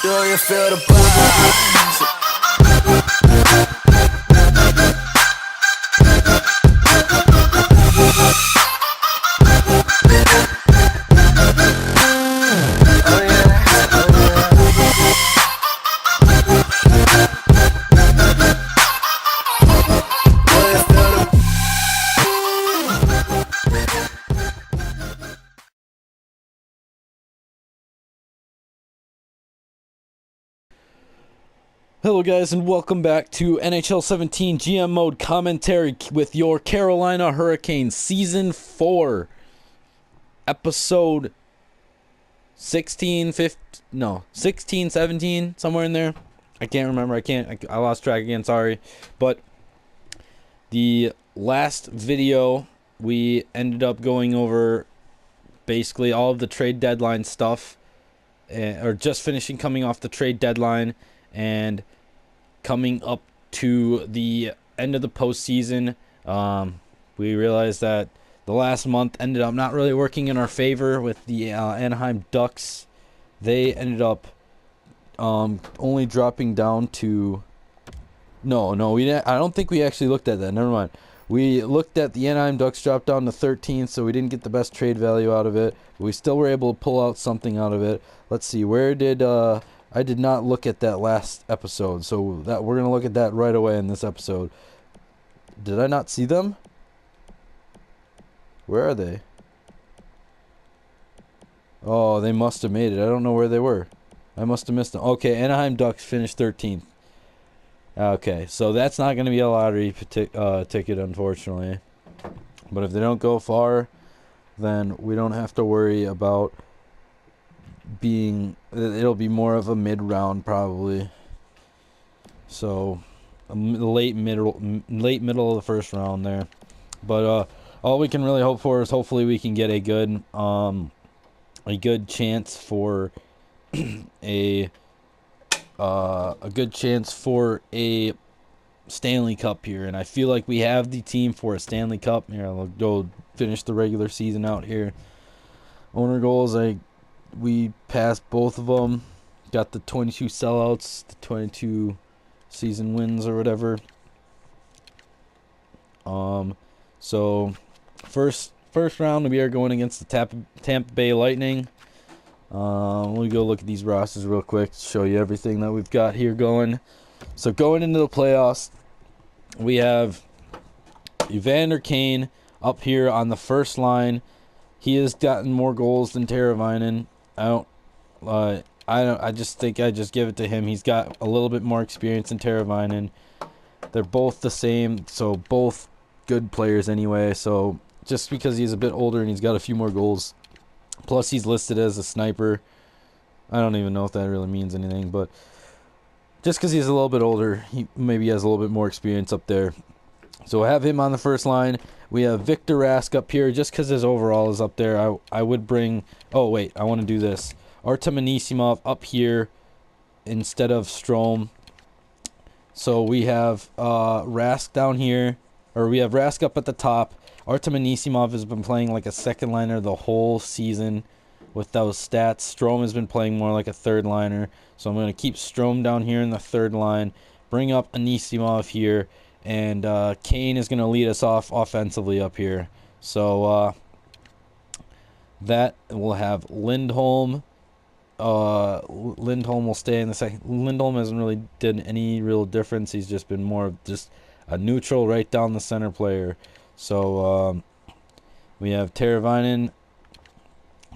Do you feel the vibes? Hello guys, and welcome back to NHL 17 GM Mode Commentary with your Carolina Hurricanes Season 4, Episode 16, 17, somewhere in there. I can't remember, I lost track again, sorry. But the last video, we ended up going over basically all of the trade deadline stuff, or just coming off the trade deadline, and coming up to the end of the postseason. We realized that the last month ended up not really working in our favor with the Anaheim Ducks. They ended up only dropping down to... I don't think we actually looked at that. Never mind. We looked at the Anaheim Ducks dropped down to 13th, so we didn't get the best trade value out of it. We still were able to pull out something out of it. Let's see, where did... I did not look at that last episode, so that we're going to look at that right away in this episode. Did I not see them? Where are they? Oh, they must have made it. I don't know where they were. I must have missed them. Okay, Anaheim Ducks finished 13th. Okay, so that's not going to be a lottery ticket, unfortunately. But if they don't go far, then we don't have to worry about it'll be more of a mid-round probably. So late middle of the first round there. But all we can really hope for is hopefully we can get a good chance for a good chance for a Stanley Cup here, and I feel like we have the team for a Stanley Cup. Here, I'll go finish the regular season out here. Owner goals, we passed both of them. Got the 22 sellouts, the 22 season wins or whatever. So first round we are going against the Tampa Bay Lightning. Let me go look at these rosters real quick to show you everything that we've got here going. So going into the playoffs, we have Evander Kane up here on the first line. He has gotten more goals than Teravainen. I just think I just give it to him. He's got a little bit more experience than Teravainen. They're both the same, so both good players anyway. So just because he's a bit older and he's got a few more goals, plus he's listed as a sniper. I don't even know if that really means anything, but just because he's a little bit older, he maybe has a little bit more experience up there. So I have him on the first line. We have Victor Rask up here just because his overall is up there. I would bring... Oh, wait. I want to do this. Artem Anisimov up here instead of Strome. So we have Rask down here. Or we have Rask up at the top. Artem Anisimov has been playing like a second liner the whole season with those stats. Strome has been playing more like a third liner. So I'm going to keep Strome down here in the third line. Bring up Anisimov here. And Kane is going to lead us off offensively up here. So that will have Lindholm. Lindholm will stay in the second. Lindholm hasn't really done any real difference. He's just been more of just a neutral right down the center player. So we have Teravainen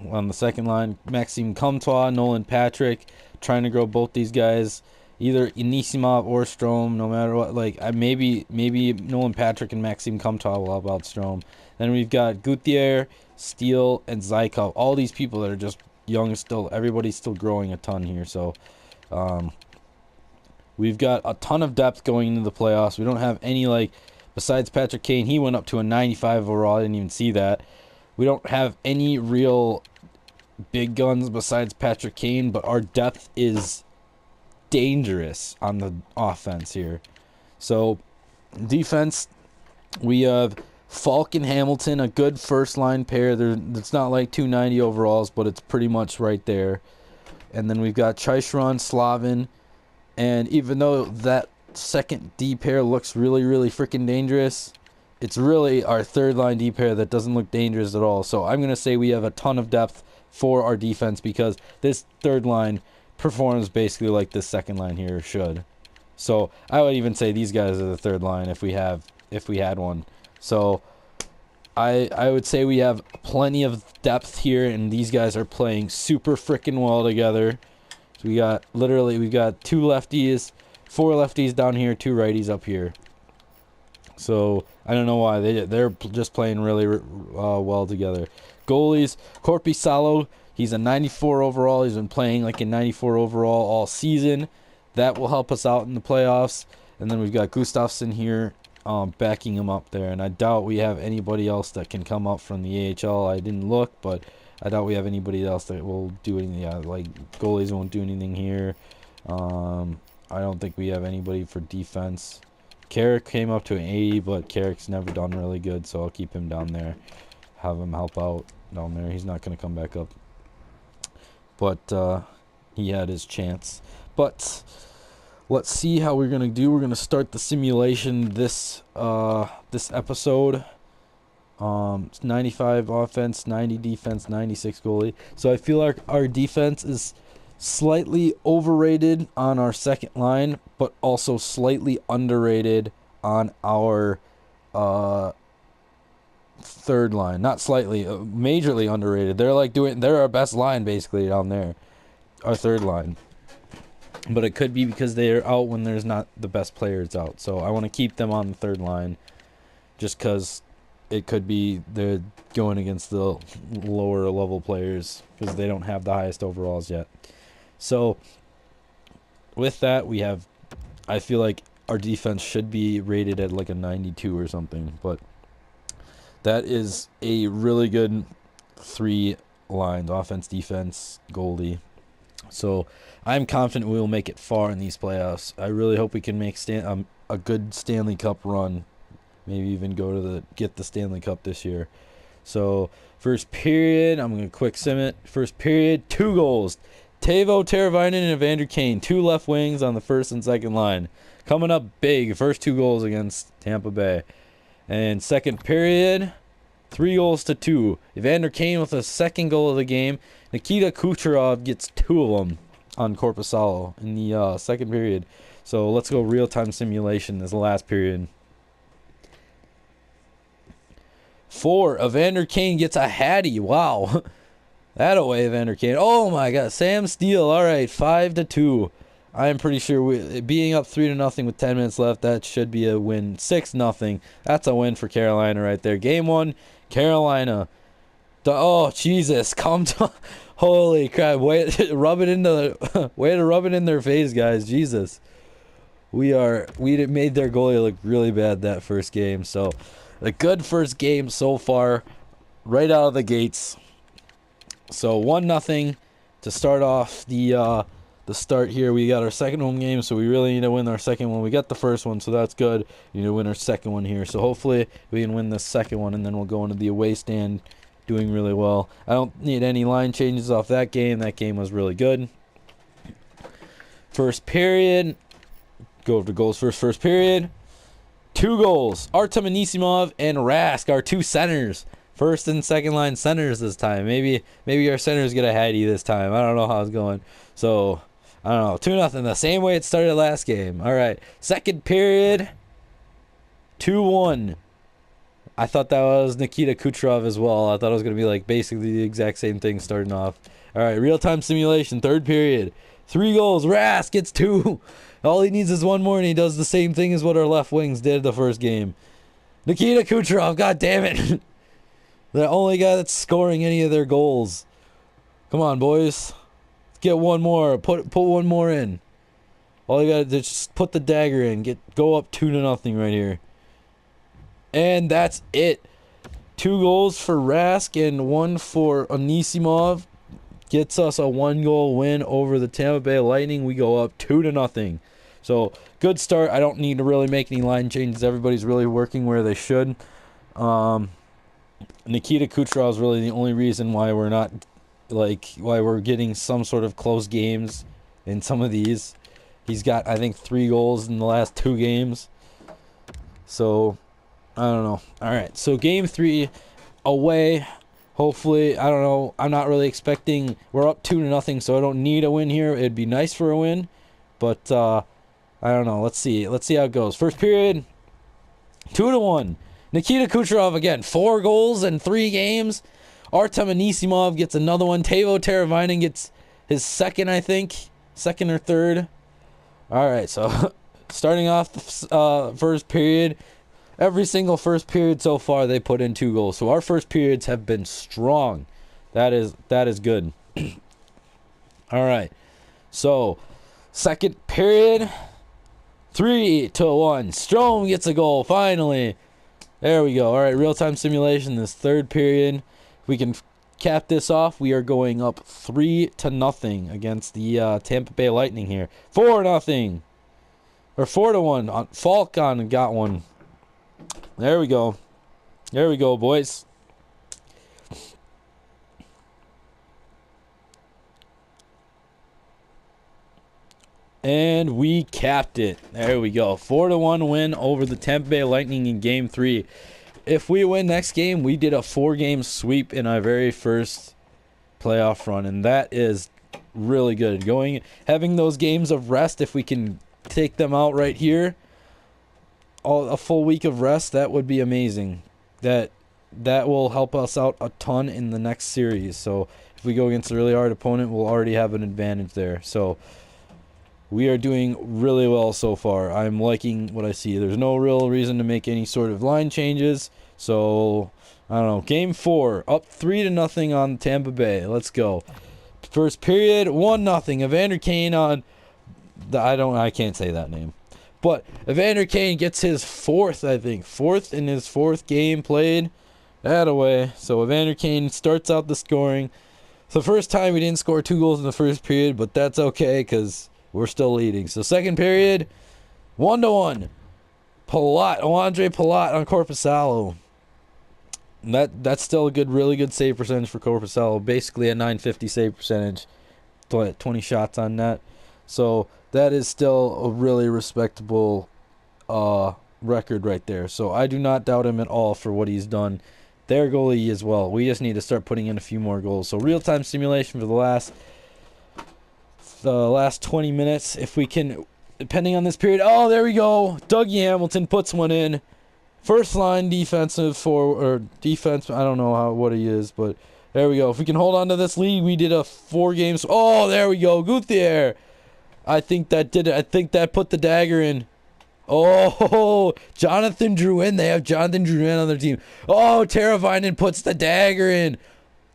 on the second line. Maxime Comtois, Nolan Patrick, trying to grow both these guys. Either Anisimov or Strome, no matter what. Like maybe Nolan Patrick and Maxime Comtois will help out Strome. Then we've got Gutierrez, Steele, and Zykov. All these people that are just young still. Everybody's still growing a ton here. So we've got a ton of depth going into the playoffs. We don't have any, besides Patrick Kane. He went up to a 95 overall. I didn't even see that. We don't have any real big guns besides Patrick Kane, but our depth is dangerous on the offense here. So defense, we have Falk and Hamilton, a good first line pair. It's not like 290 overalls, but it's pretty much right there. And then we've got Chychrun, Slavin. And even though that second D pair looks really, really freaking dangerous, it's really our third line D pair that doesn't look dangerous at all. So I'm going to say we have a ton of depth for our defense because this third line performs basically like this second line here should. So I would even say these guys are the third line if we had one. So I would say we have plenty of depth here, and these guys are playing super freaking well together. So we've got 2 lefties, 4 lefties down here, 2 righties up here. So I don't know why they're just playing really well together. Goalies, Korpisalo, he's a 94 overall. He's been playing like a 94 overall all season. That will help us out in the playoffs. And then we've got Gustafsson here backing him up there. And I doubt we have anybody else that can come up from the AHL. I didn't look, but I doubt we have anybody else that will do anything. Yeah, like goalies won't do anything here. I don't think we have anybody for defense. Carrick came up to an 80, but Carrick's never done really good, so I'll keep him down there. Have him help out down there. He's not going to come back up. But he had his chance. But let's see how we're going to do. We're going to start the simulation this episode. 95 offense, 90 defense, 96 goalie. So I feel like our defense is slightly overrated on our second line, but also slightly underrated on our third line. Not slightly, majorly underrated. They're our best line basically down there, our third line. But it could be because they're out when there's not the best players out. So I want to keep them on the third line, just because it could be they're going against the lower level players because they don't have the highest overalls yet. So with that, I feel like our defense should be rated at like a 92 or something, but that is a really good 3 lines: offense, defense, goalie. So I'm confident we will make it far in these playoffs. I really hope we can make a good Stanley Cup run. Maybe even get the Stanley Cup this year. So first period, I'm going to quick sim it. First period, 2 goals. Teuvo Teravainen and Evander Kane, 2 left wings on the first and second line. Coming up big, first 2 goals against Tampa Bay. And second period, 3-2. Evander Kane with a second goal of the game. Nikita Kucherov gets 2 of them on Korpisalo in the second period. So let's go real-time simulation this last period. 4, Evander Kane gets a hattie. Wow. That away, Evander Kane. Oh my God, Sam Steele. All right, 5-2. I am pretty sure being up 3-0 with 10 minutes left, that should be a win. 6-0. That's a win for Carolina right there. Game 1, Carolina. Oh Jesus, calm down. Holy crap! Way to rub it in their face, guys. Jesus, we made their goalie look really bad that first game. So, a good first game so far, right out of the gates. So 1-0 to start off the start here. We got our second home game, so we really need to win our second one. We got the first one, so that's good. We need to win our second one here. So hopefully we can win the second one, and then we'll go into the away stand doing really well. I don't need any line changes off that game. That game was really good. First period. Go over to goals first period. 2 goals. Artem Anisimov and Rask, our 2 centers. First and second line centers this time. Maybe our centers get a hattie this time. I don't know how it's going. So, I don't know. 2-0. The same way it started last game. All right. Second period. 2-1. I thought that was Nikita Kucherov as well. I thought it was going to be like basically the exact same thing starting off. All right. Real-time simulation. Third period. 3 goals. Rask gets 2. All he needs is 1 more, and he does the same thing as what our left wings did the first game. Nikita Kucherov. God damn it. The only guy that's scoring any of their goals. Come on, boys. Let's get 1 more. Put 1 more in. All you got to do is just put the dagger in. Go up 2-0 right here. And that's it. 2 goals for Rask and 1 for Anisimov. Gets us a 1-goal win over the Tampa Bay Lightning. We go up 2-0. So, good start. I don't need to really make any line changes. Everybody's really working where they should. Nikita Kucherov is really the only reason why we're not like why we're getting some sort of close games in some of these. He's got, I think, 3 goals in the last 2 games. So I don't know. All right, so game 3 away. Hopefully, I don't know. I'm not really expecting. We're up 2-0, so I don't need a win here. It'd be nice for a win, but I don't know. Let's see. Let's see how it goes. First period, 2-1. Nikita Kucherov again, 4 goals in 3 games. Artem Anisimov gets another one. Teuvo Teravainen gets his second, I think, second or third. All right, so starting off the first period. Every single first period so far, they put in 2 goals. So our first periods have been strong. That is good. All right. So second period, 3-1. Strome gets a goal finally. There we go. All right, real-time simulation. This third period, we can cap this off. We are going up 3-0 against the Tampa Bay Lightning here. 4-0 or 4-1. Falcon got one. There we go. There we go, boys. And we capped it. There we go. 4-1 win over the Tampa Bay Lightning in Game 3. If we win next game, we did a 4-game sweep in our very first playoff run, and that is really good. Having those games of rest, if we can take them out right here, a full week of rest, that would be amazing. That will help us out a ton in the next series. So if we go against a really hard opponent, we'll already have an advantage there. So we are doing really well so far. I'm liking what I see. There's no real reason to make any sort of line changes. So I don't know. Game 4, up 3-0 on Tampa Bay. Let's go. First period, 1-0. Evander Kane on I can't say that name. But Evander Kane gets his 4th, I think. 4th in his 4th game played. That away. So Evander Kane starts out the scoring. It's the first time we didn't score 2 goals in the first period, but that's okay because we're still leading. So second period, 1-1. Andre Palat on Korpisalo. That's still a really good save percentage for Korpisalo. Basically a .950 save percentage. 20 shots on net. So that is still a really respectable record right there. So I do not doubt him at all for what he's done. Their goalie as well. We just need to start putting in a few more goals. So real-time simulation for the last 20 minutes. If we can, depending on this period. Oh, there we go. Dougie Hamilton puts one in. First line defensive defense. I don't know what he is, but there we go. If we can hold on to this lead, we did a 4 games. Oh, there we go. Guthier. I think that did it. I think that put the dagger in. Oh, Jonathan Drouin. They have Jonathan Drouin on their team. Oh, Teravainen puts the dagger in.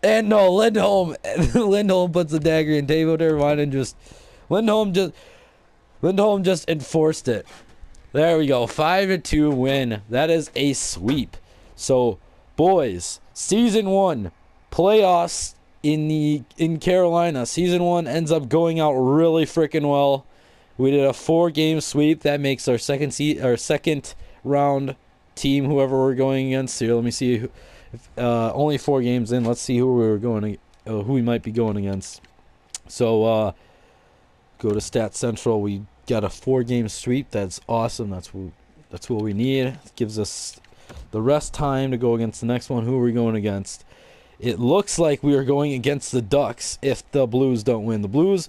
And no, Lindholm. Lindholm puts the dagger in. Teuvo Teravainen Lindholm just enforced it. There we go. 5-2 win. That is a sweep. So, boys, season 1 playoffs in Carolina. Season 1 ends up going out really freaking well. We did a 4-game sweep. That makes our second round team, whoever we're going against. Here, let me see. Only 4 games in. Let's see who we might be going against. So go to Stat Central. We got a 4-game sweep. That's awesome. That's what we need. It gives us the rest time to go against the next one. Who are we going against? It looks like we are going against the Ducks if the Blues don't win. The Blues.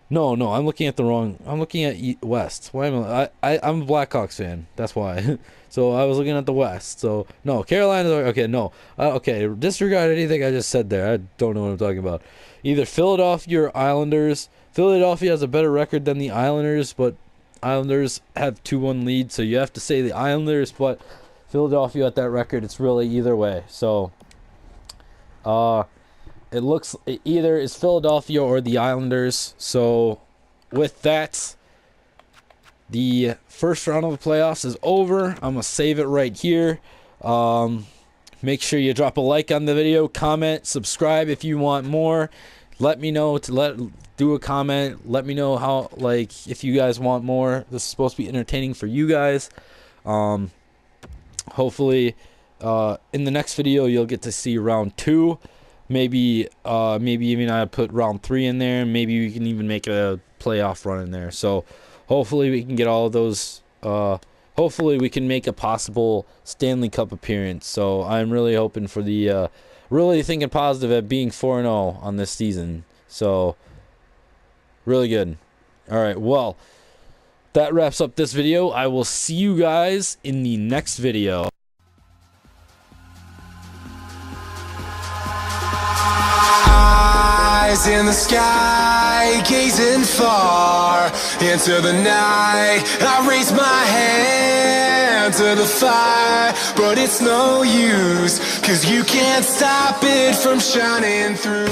No, I'm looking at I'm looking at West. Why am I'm a Blackhawks fan. That's why. So I was looking at the West. So no, Carolina. Okay, no. Okay, disregard anything I just said there. I don't know what I'm talking about. Either Philadelphia or Islanders. Philadelphia has a better record than the Islanders, but Islanders have 2-1 lead, so you have to say the Islanders. But Philadelphia at that record, it's really either way. So it looks either is Philadelphia or the Islanders. So with that, the first round of the playoffs is over. I'm gonna save it right here. Make sure you drop a like on the video, comment, subscribe if you want more. Let me know do a comment. Let me know how, if you guys want more. This is supposed to be entertaining for you guys. Hopefully in the next video you'll get to see round 2. maybe even I put round 3 in there, and maybe we can even make a playoff run in there. So hopefully we can get all of those. Hopefully we can make a possible Stanley Cup appearance. So I'm really hoping for the really thinking positive at being 4-0 on this season. So really good. All right, well, that wraps up this video. I will see you guys in the next video. Eyes in the sky, gazing far into the night. I raise my hand to the fire, but it's no use, 'cause you can't stop it from shining through.